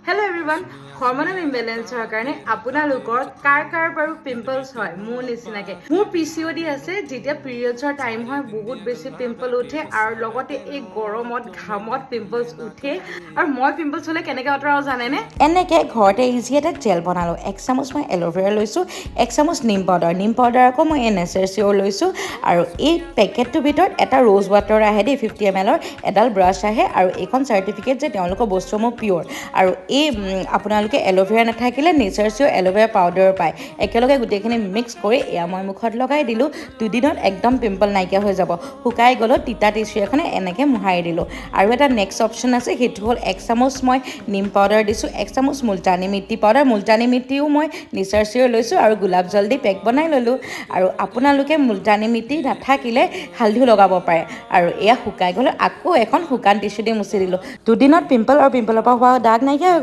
Hello everyone, hormonal imbalance কাৰণে আপোনালোকৰ কাৰ বাৰু পিম্পলছ হয় মোৰ নিচিনাকে মোৰ PCOD আছে যেতিয়া পিৰিয়ডছৰ টাইম হয় বহুত বেছি পিম্পল উঠে আৰু লগতে এই গৰমত ঘামত পিম্পলছ উঠে আৰু মই পিম্পলছ হলে কেনেকৈ অতৰাও জানেনে এনেকৈ ঘৰতে ইজি এটা জেল বনালোঁ 1 চামুচ মই এল'ভেৰা লৈছোঁ 1 চামুচ নিম পাউডাৰ আকৌ মই NSRCৰ লৈছোঁ আৰু এই পেকেটটোৰ ভিতৰত এটা ৰ'জ ৱাটাৰ আহে দেই 50 ml এডাল ব্ৰাছ আহে আৰু এইখন চাৰ্টিফিকেট যে তেওঁলোকৰ বস্তুসমূহ পিয়'ৰ আৰু এই আপোনালোকে এল'ভেৰা নাথাকিলে NSRCৰ এল'ভেৰা পাউডাৰ পায় একেলগে গোটেইখিনি মিক্স কৰি এয়া মই মুখত লগাই দিলোঁ দুদিনত একদম পিম্পল নাইকিয়া হৈ যাব শুকাই গ'লত তিতা টিচু এখনে এনেকৈ মোহাৰি দিলোঁ আৰু এটা নেক্সট অপশ্যন আছে সেইটো হ'ল 1 চামুচ মই নিম পাউডাৰ দিছোঁ 1 চামুচ মুলতানী মিট্টি পাউডাৰ মুলতানী মিট্টিও মই NSRCৰ লৈছোঁ আৰু গোলাপ জল দি পেক বনাই ল'লোঁ আৰু আপোনালোকে মুলতানী মিট্টি নাথাকিলে হালধিও লগাব পাৰে আৰু এয়া শুকাই গ'লে আকৌ এখন শুকান টিচু দি মুচি দিলোঁ দুদিনত পিম্পল আৰু পিম্পলৰ পৰা হোৱা দাগ নাইকিয়া হৈ